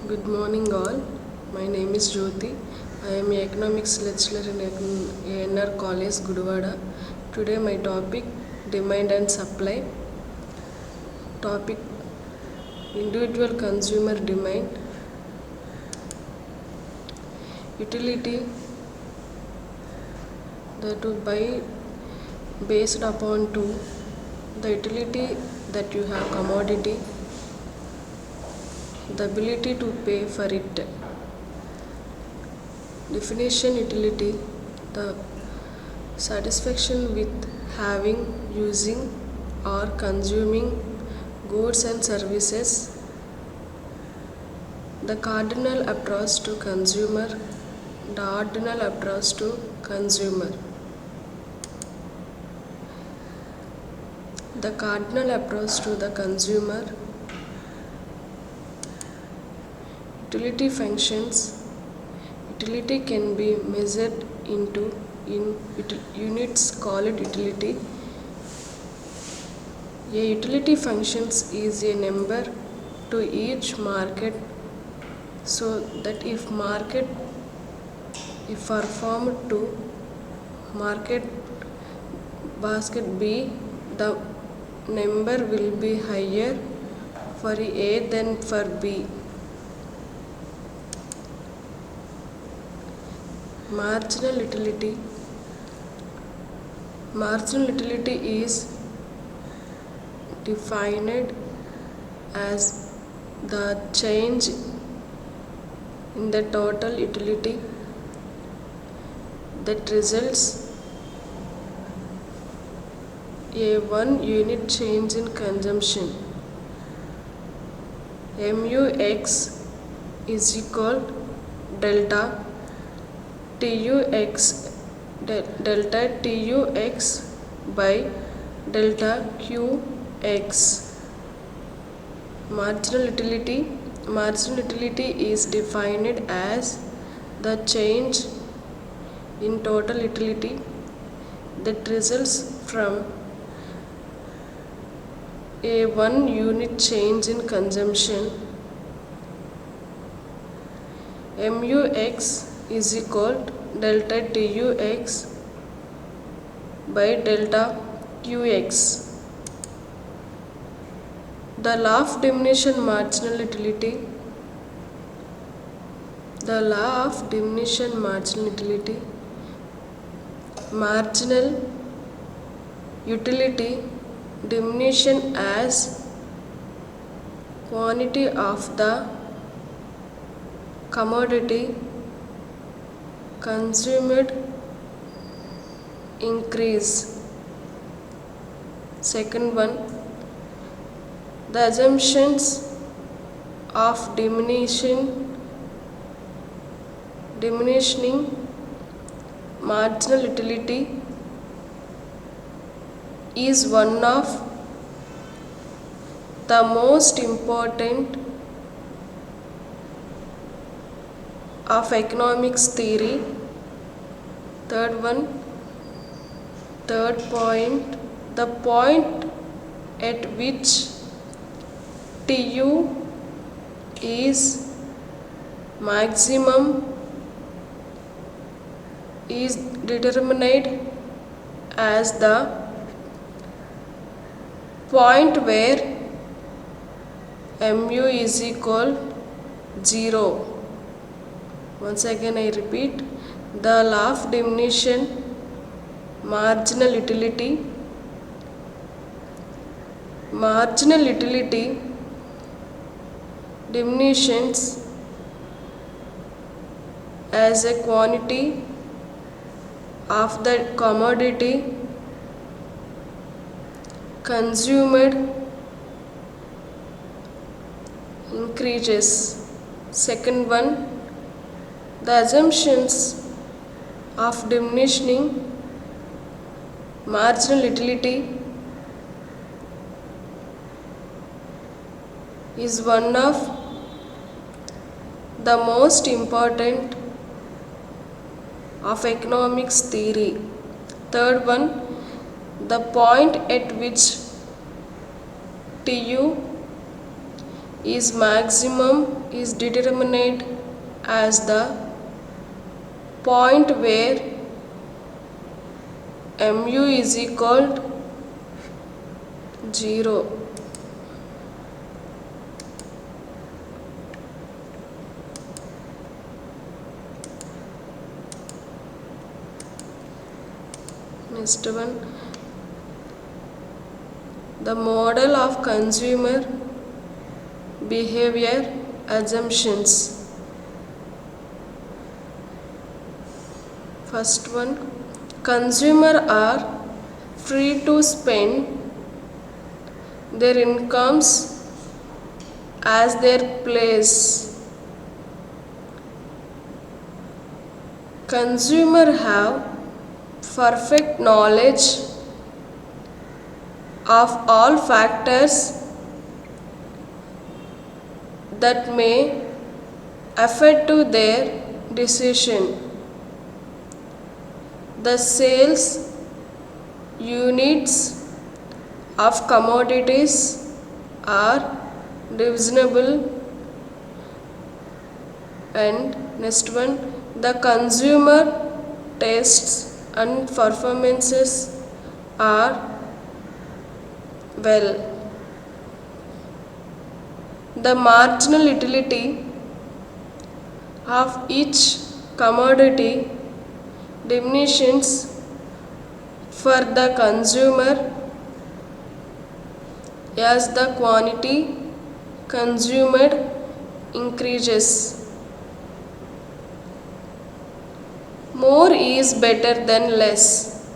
Good morning all. My name is Jyoti. I am an economics lecturer in anrcollege, Gudivada. Today my topic demand and supply. Topic individual consumer demand. Utility that to buy based upon the utility that you have commodity, the ability to pay for it. Definition utility, the satisfaction with having, using or consuming goods and services. The cardinal approach to consumer, the ordinal approach to consumer. The cardinal approach to the consumer. Utility functions. Utility can be measured in units called utility. A utility functions is a number to each market, so that if performed to market basket B, the number will be higher for A than for B. Marginal utility. Marginal utility is defined as the change in the total utility that results a 1 unit change in consumption. MUX is equal delta TUX by delta QX. Marginal utility is defined as the change in total utility that results from a 1 unit change in consumption. MUX is equal delta TUX by delta QX. The law of diminution marginal utility. The law of diminution marginal utility. Marginal utility diminution as quantity of the commodity consumed increase. Second one, the assumptions of diminishing marginal utility is one of the most important of economics theory. Third point, the point at which TU is maximum is determined as the point where MU is equal 0. Once again I repeat, the law of diminution marginal utility diminishes as a quantity of the commodity consumed increases. Second one, the assumptions of diminishing marginal utility is one of the most important of economics theory. Third one, the point at which TU is maximum is determined as the point where mu is equal to 0. Next one, the model of consumer behavior assumptions. First one, consumer are free to spend their incomes as their place. Consumer have perfect knowledge of all factors that may affect to their decision. The sales units of commodities are divisible. And next one, the consumer tastes and performances are well. The marginal utility of each commodity diminishes for the consumer as the quantity consumed increases. More is better than less.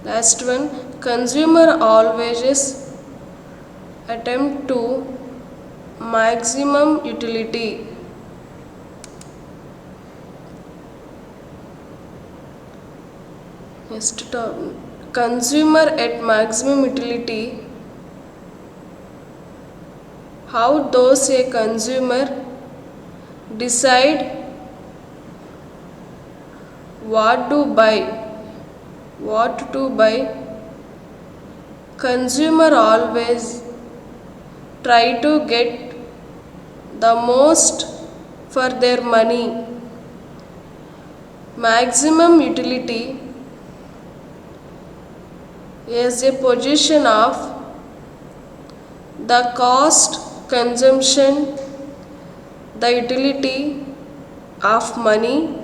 Last one, consumer always attempt to maximum utility. Next term, consumer at maximum utility. How does a consumer decide what to buy? Consumer always try to get the most for their money. Maximum utility is a position of the cost consumption, the utility of money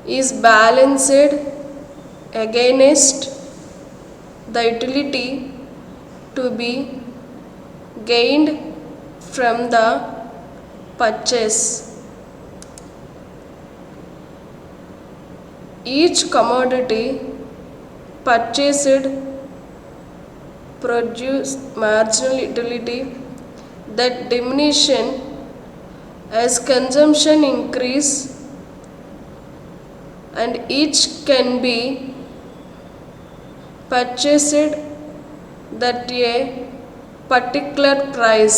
is balanced against the utility to be gained from the purchase. Each commodity purchased produce marginal utility that diminution as consumption increase, and each can be purchased at a particular price.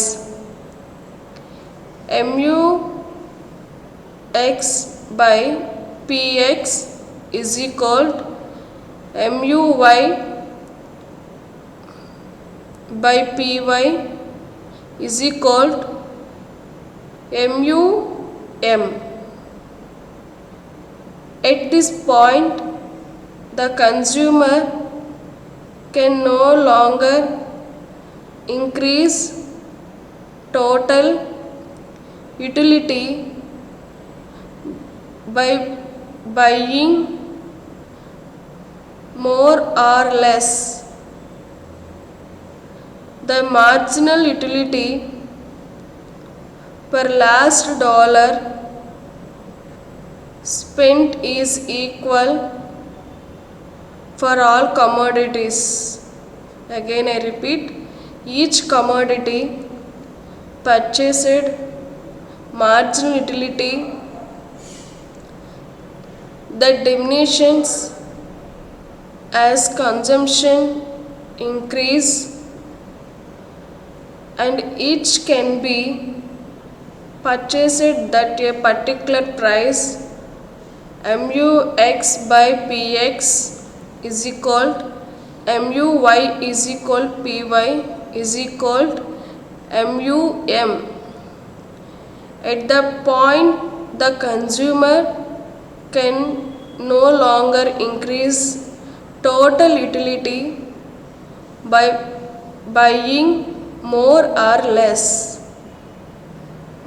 Mu x by px is equal to mu y by py is equal to mu m. At this point, the consumer can no longer increase total utility by buying more or less. The marginal utility per last dollar spent is equal for all commodities. Again I repeat, each commodity purchased marginal utility that diminishes as consumption increase, and each can be purchased at a particular price. Mu x by px is equal to mu y is equal to py is equal to MUM. At the point the consumer can no longer increase total utility by buying more or less.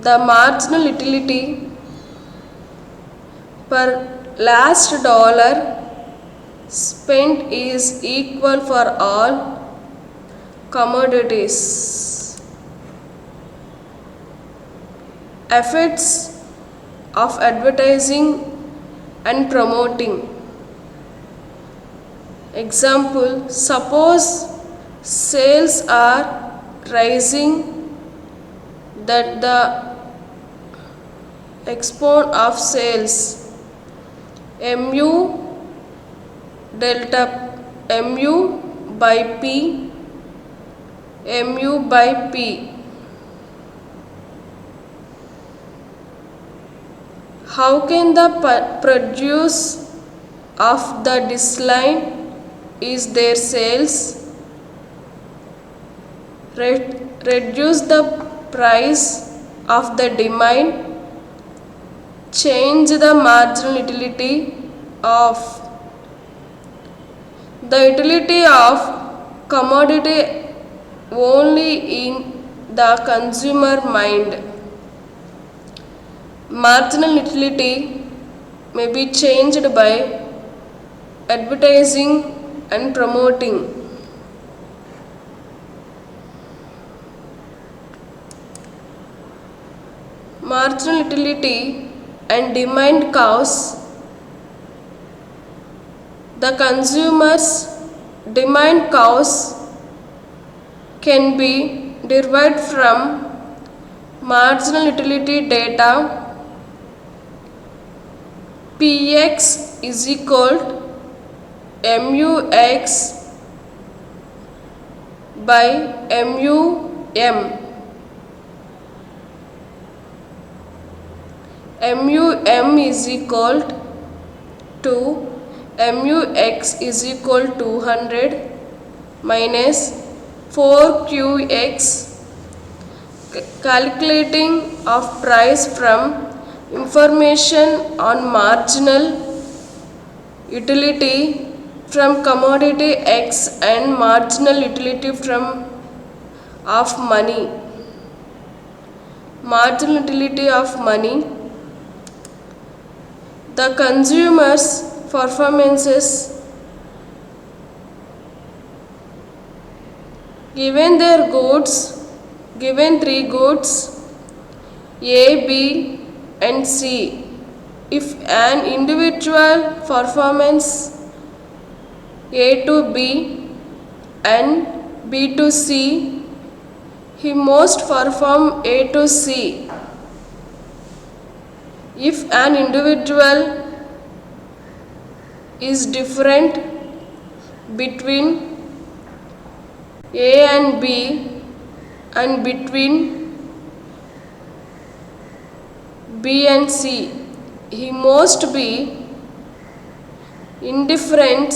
The marginal utility per last dollar spent is equal for all commodities. Effects of advertising and promoting. Example, suppose sales are rising, that the exponent of sales mu delta mu by p mu by p. How can the produce of the decline is their sales? Reduce the price of the demand, change the marginal utility of the utility of commodity only in the consumer mind. Marginal utility may be changed by advertising and promoting. Marginal utility and demand cause the consumer's demand cause can be derived from marginal utility data. Px is equal to Mux by Mum. Mum is equal to Mux is equal to 200 minus 4Qx. Calculating of price from information on marginal utility from commodity X and marginal utility from of money. Marginal utility of money. The consumer's performances given their goods, given three goods A, B and C. If an individual performance A to B and B to C, he must perform A to C. If an individual is different between A and B and between B and C, he must be indifferent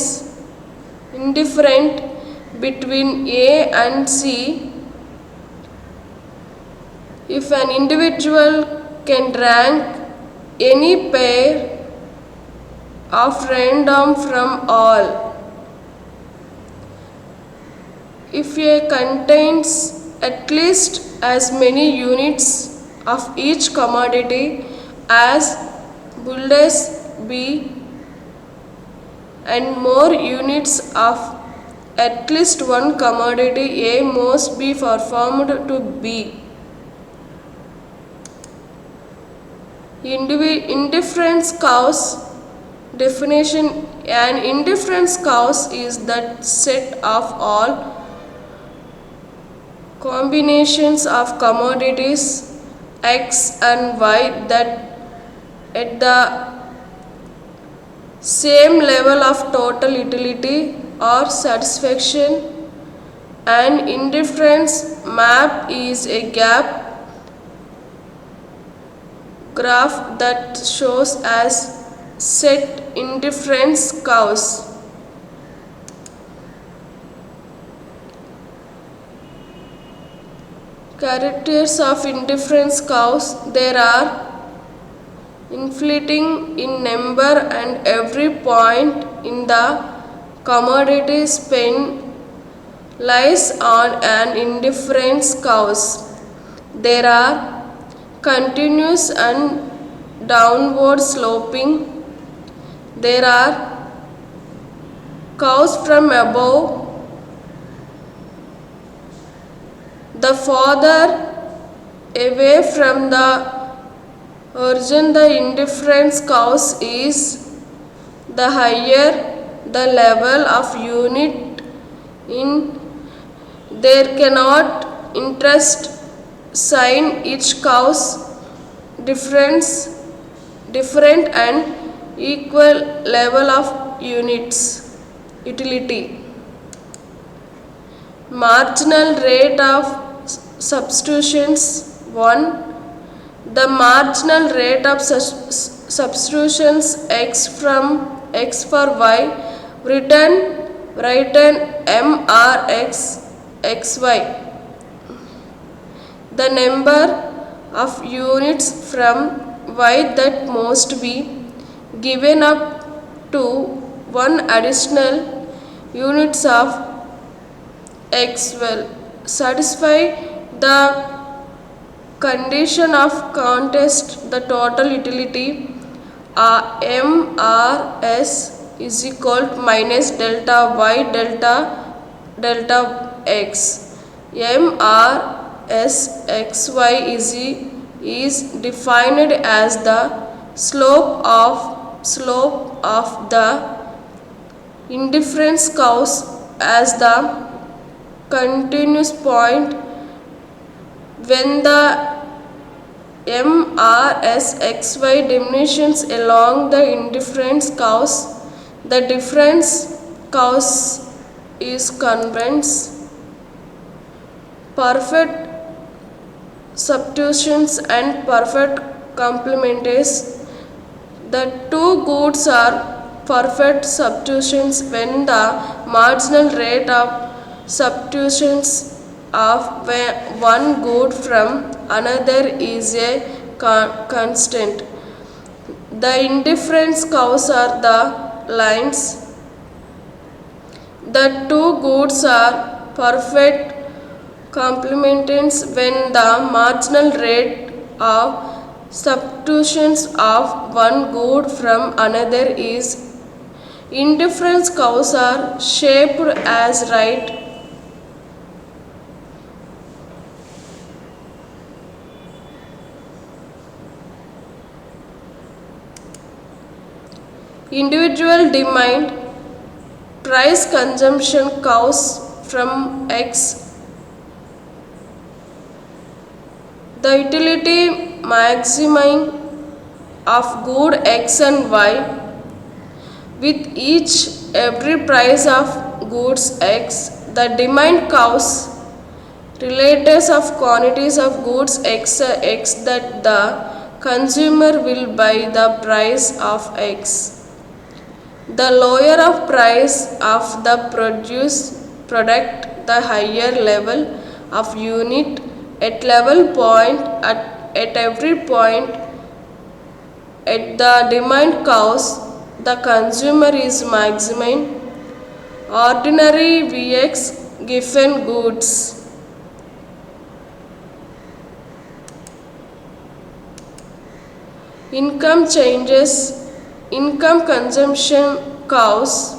between A and C. If an individual can rank any pair of random from all, if A contains at least as many units of each commodity as bullets B and more units of at least one commodity A must be performed to B. Indifference cause definition. An indifference cause is that set of all combinations of commodities X and Y that at the same level of total utility or satisfaction. An indifference map is a gap graph that shows as set indifference curves. Characters of indifference cows. There are inflating in number, and every point in the commodity spent lies on an indifference cows. There are continuous and downward sloping. There are cows from above. The farther away from the origin the indifference cows is, the higher the level of unit in. There cannot interest sign each cow's different and equal level of units. Utility. Marginal rate of substitutions. 1. The marginal rate of substitutions x from x for y written mrx xy. The number of units from y that must be given up to 1 additional units of x will satisfy the condition of contest. The total utility mrs is equal to minus delta y delta x. mrs xy is defined as the slope of the indifference cows as the continuous point. When the mrsxy diminishes along the indifference cows, the difference cows is convenes. Perfect substitutions and perfect complements. The two goods are perfect substitutions when the marginal rate of substitutions of one good from another is a constant. The indifference cows are the lines. The two goods are perfect complements when the marginal rate of substitutions of one good from another is. Indifference cows are shaped as right. Individual demand price consumption cows from x. The utility maximum of good x and y. With each every price of goods x, the demand cows relatives of quantities of goods x that the consumer will buy the price of x. The lower of price of the product, the higher level of unit at level point at every point at the demand cows, the consumer is maximum ordinary Vx given goods. Income changes. Income consumption cows.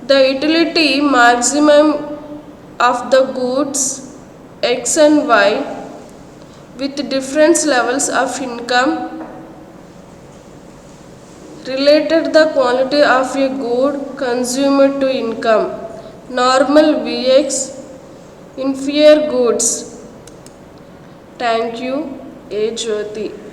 The utility maximum of the goods x and y with different levels of income related the quality of a good consumer to income. Normal Vx inferior goods. Thank you. A. Jyoti.